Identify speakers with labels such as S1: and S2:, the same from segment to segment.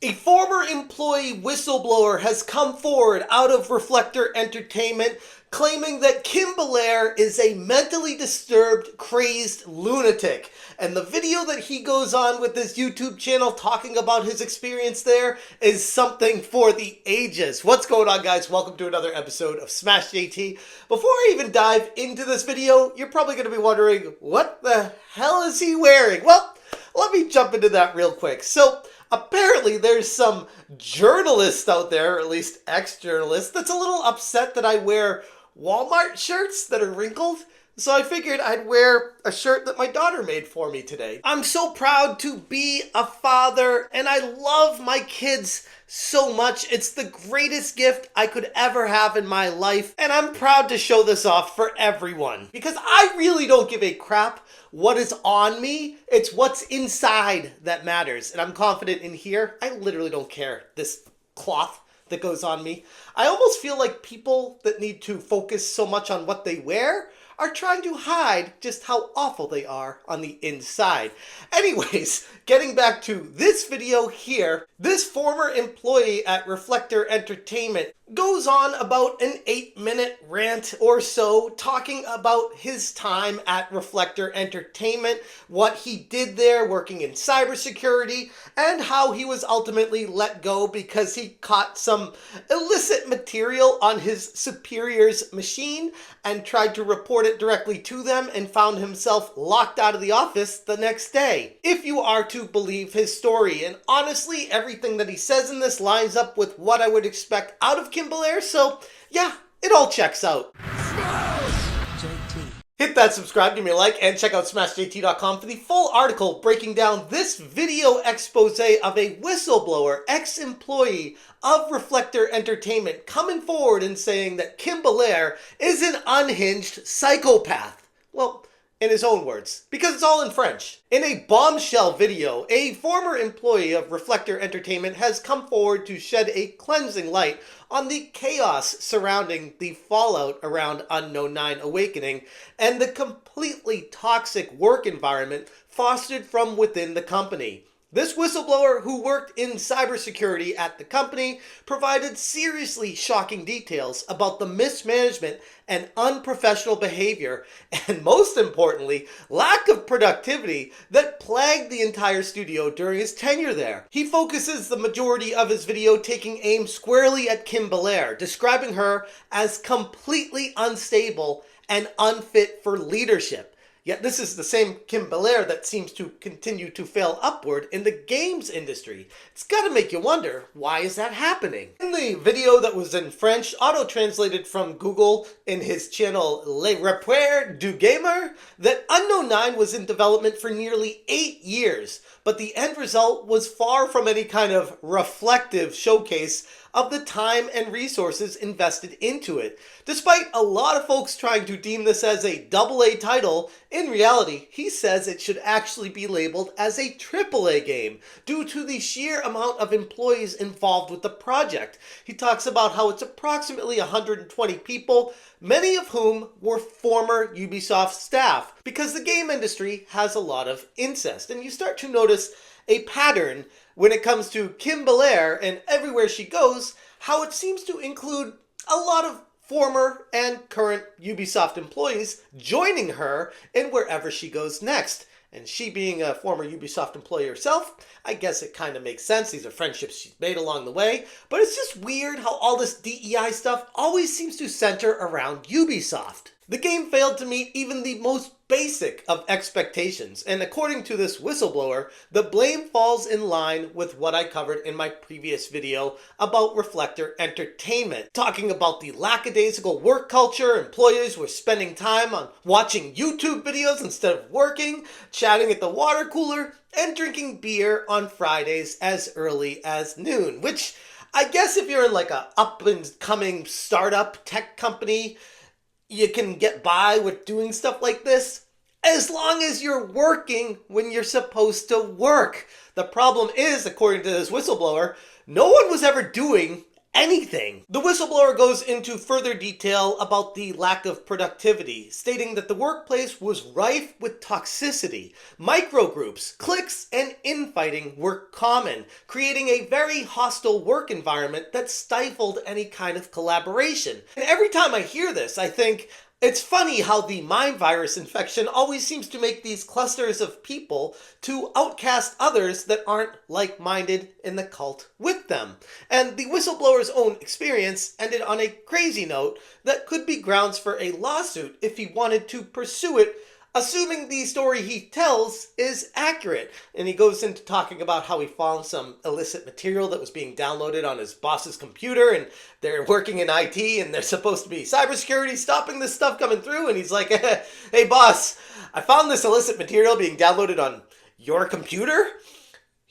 S1: A former employee whistleblower has come forward out of Reflector Entertainment claiming that Kim Belair is a mentally disturbed, crazed lunatic. And the video that he goes on with his YouTube channel talking about his experience there is something for the ages. What's going on, guys? Welcome to another episode of Smash JT. Before I even dive into this video, you're probably going to be wondering, what the hell is he wearing? Well, let me jump into that real quick. So, apparently there's some journalist out there, or at least ex-journalist, that's a little upset that I wear Walmart shirts that are wrinkled. So I figured I'd wear a shirt that my daughter made for me today. I'm so proud to be a father, and I love my kids so much. It's the greatest gift I could ever have in my life, and I'm proud to show this off for everyone. Because I really don't give a crap what is on me. It's what's inside that matters. And I'm confident in here, I literally don't care. This cloth that goes on me. I almost feel like people that need to focus so much on what they wear are trying to hide just how awful they are on the inside. Anyways, getting back to this video here, this former employee at Reflector Entertainment goes on about an 8-minute rant or so talking about his time at Reflector Entertainment, what he did there working in cybersecurity, and how he was ultimately let go because he caught some illicit material on his superior's machine and tried to report it directly to them and found himself locked out of the office the next day. If you are to believe his story, and honestly, everything that he says in this lines up with what I would expect out of Kim Belair, so yeah, it all checks out. Hit that subscribe, give me a like, and check out smashjt.com for the full article breaking down this video expose of a whistleblower, ex-employee of Reflector Entertainment, coming forward and saying that Kim Belair is an unhinged psychopath. Well, in his own words, because it's all in French. In a bombshell video, a former employee of Reflector Entertainment has come forward to shed a cleansing light on the chaos surrounding the fallout around Unknown 9 Awakening and the completely toxic work environment fostered from within the company. This whistleblower, who worked in cybersecurity at the company, provided seriously shocking details about the mismanagement and unprofessional behavior, and most importantly, lack of productivity that plagued the entire studio during his tenure there. He focuses the majority of his video taking aim squarely at Kim Belair, describing her as completely unstable and unfit for leadership. Yet this is the same Kim Belair that seems to continue to fail upward in the games industry. It's got to make you wonder, why is that happening? In the video that was in French, auto-translated from Google in his channel Le Repère du Gamer, that Unknown 9 was in development for nearly 8 years, but the end result was far from any kind of reflective showcase of the time and resources invested into it. Despite a lot of folks trying to deem this as a AA title, in reality, he says it should actually be labeled as a AAA game due to the sheer amount of employees involved with the project. He talks about how it's approximately 120 people, many of whom were former Ubisoft staff, because the game industry has a lot of incest. And you start to notice a pattern when it comes to Kim Belair and everywhere she goes, how it seems to include a lot of former and current Ubisoft employees joining her in wherever she goes next. And she being a former Ubisoft employee herself, I guess it kind of makes sense. These are friendships she's made along the way. But it's just weird how all this DEI stuff always seems to center around Ubisoft. The game failed to meet even the most basic of expectations, and according to this whistleblower, the blame falls in line with what I covered in my previous video about Reflector Entertainment, talking about the lackadaisical work culture. Employees were spending time on watching YouTube videos instead of working, chatting at the water cooler, and drinking beer on Fridays as early as noon, which I guess if you're in like a up-and-coming startup tech company, you can get by with doing stuff like this as long as you're working when you're supposed to work. The problem is, according to this whistleblower, no one was ever doing anything. The whistleblower goes into further detail about the lack of productivity, stating that the workplace was rife with toxicity. Microgroups, cliques, and infighting were common, creating a very hostile work environment that stifled any kind of collaboration. And every time I hear this, I think, it's funny how the mind virus infection always seems to make these clusters of people to outcast others that aren't like-minded in the cult with them. And the whistleblower's own experience ended on a crazy note that could be grounds for a lawsuit if he wanted to pursue it, assuming the story he tells is accurate. And he goes into talking about how he found some illicit material that was being downloaded on his boss's computer, and they're working in IT, and they're supposed to be cybersecurity stopping this stuff coming through. And he's like, hey boss, I found this illicit material being downloaded on your computer.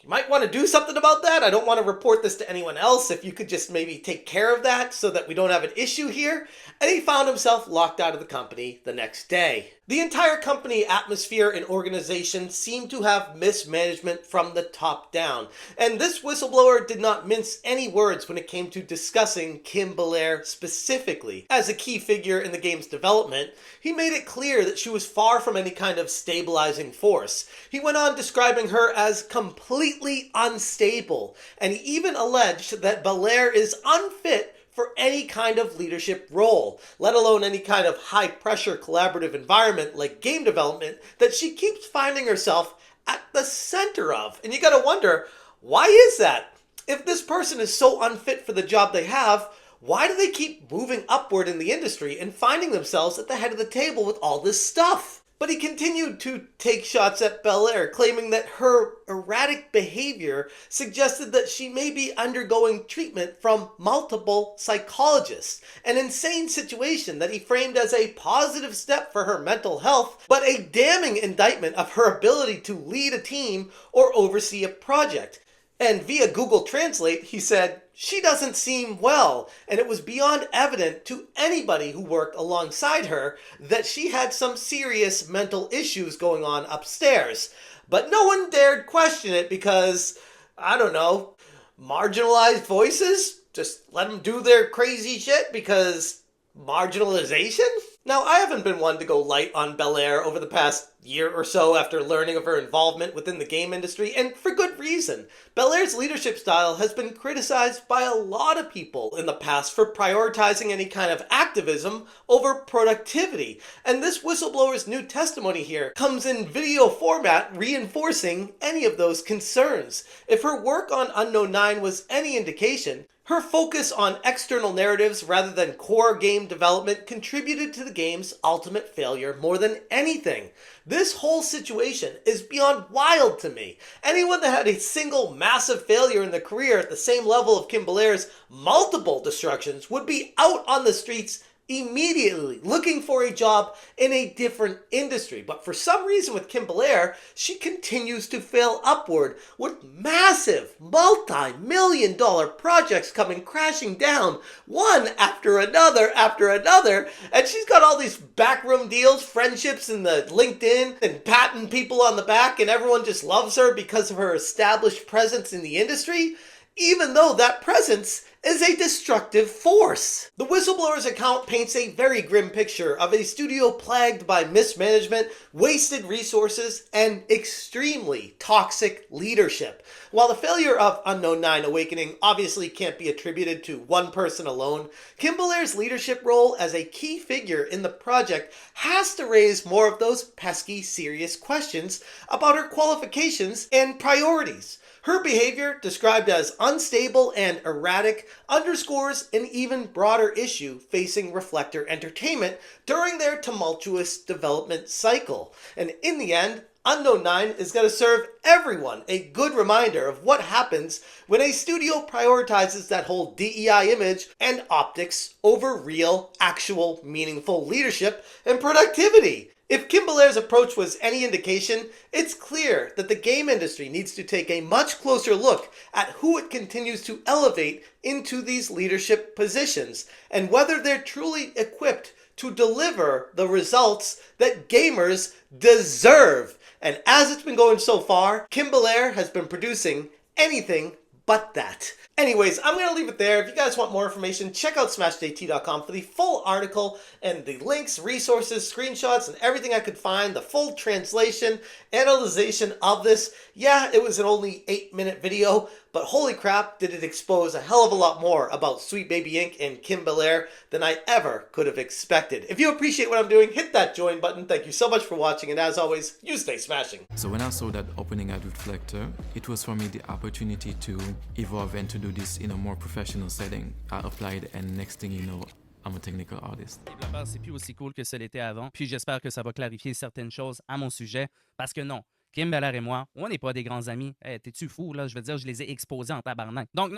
S1: You might want to do something about that. I don't want to report this to anyone else. If you could just maybe take care of that so that we don't have an issue here. And he found himself locked out of the company the next day. The entire company atmosphere and organization seemed to have mismanagement from the top down. And this whistleblower did not mince any words when it came to discussing Kim Belair specifically. As a key figure in the game's development, he made it clear that she was far from any kind of stabilizing force. He went on describing her as completely unstable, and he even alleged that Belair is unfit for any kind of leadership role, let alone any kind of high-pressure collaborative environment like game development that she keeps finding herself at the center of. And you gotta wonder, why is that? If this person is so unfit for the job they have, why do they keep moving upward in the industry and finding themselves at the head of the table with all this stuff? But he continued to take shots at Belair, claiming that her erratic behavior suggested that she may be undergoing treatment from multiple psychologists. An insane situation that he framed as a positive step for her mental health, but a damning indictment of her ability to lead a team or oversee a project. And via Google Translate, he said, she doesn't seem well, and it was beyond evident to anybody who worked alongside her that she had some serious mental issues going on upstairs. But no one dared question it because, I don't know, marginalized voices? Just let them do their crazy shit because marginalization? Now, I haven't been one to go light on Belair over the past year or so after learning of her involvement within the game industry, and for good reason. Belair's leadership style has been criticized by a lot of people in the past for prioritizing any kind of activism over productivity, and this whistleblower's new testimony here comes in video format reinforcing any of those concerns. If her work on Unknown 9 was any indication, her focus on external narratives rather than core game development contributed to the game's ultimate failure more than anything. This whole situation is beyond wild to me. Anyone that had a single massive failure in their career at the same level of Kim Belair's multiple destructions would be out on the streets immediately looking for a job in a different industry. But for some reason with Kim Belair, she continues to fail upward with massive multi-million-dollar projects coming crashing down one after another, and she's got all these backroom deals, friendships in the LinkedIn, and patting people on the back, and everyone just loves her because of her established presence in the industry, even though that presence is a destructive force. The whistleblower's account paints a very grim picture of a studio plagued by mismanagement, wasted resources, and extremely toxic leadership. While the failure of Unknown 9 Awakening obviously can't be attributed to one person alone, Kim Belair's leadership role as a key figure in the project has to raise more of those pesky, serious questions about her qualifications and priorities. Her behavior, described as unstable and erratic, underscores an even broader issue facing Reflector Entertainment during their tumultuous development cycle. And in the end, Unknown 9 is going to serve everyone a good reminder of what happens when a studio prioritizes that whole DEI image and optics over real, actual, meaningful leadership and productivity. If Kim Belair's approach was any indication, it's clear that the game industry needs to take a much closer look at who it continues to elevate into these leadership positions and whether they're truly equipped to deliver the results that gamers deserve. And as it's been going so far, Kim Belair has been producing anything but that. Anyways, I'm going to leave it there. If you guys want more information, check out smashjt.com for the full article and the links, resources, screenshots, and everything I could find, the full translation, analyzation of this. Yeah, it was an only 8-minute video, but holy crap, did it expose a hell of a lot more about Sweet Baby Inc. and Kim Belair than I ever could have expected. If you appreciate what I'm doing, hit that join button. Thank you so much for watching, and as always, you stay smashing.
S2: So when I saw that opening at Reflector, it was for me the opportunity to evolve and to do this in a more professional setting. I applied, and next thing you know, I'm a technical artist.
S3: C'est plus aussi cool que ça l'était avant, puis j'espère que ça va clarifier certaines choses à mon sujet, parce que non, Kim Belair et moi, on n'est pas des grands amis. Hey, t'es-tu fou, là? Je veux dire, je les ai exposés en tabarnak. Donc...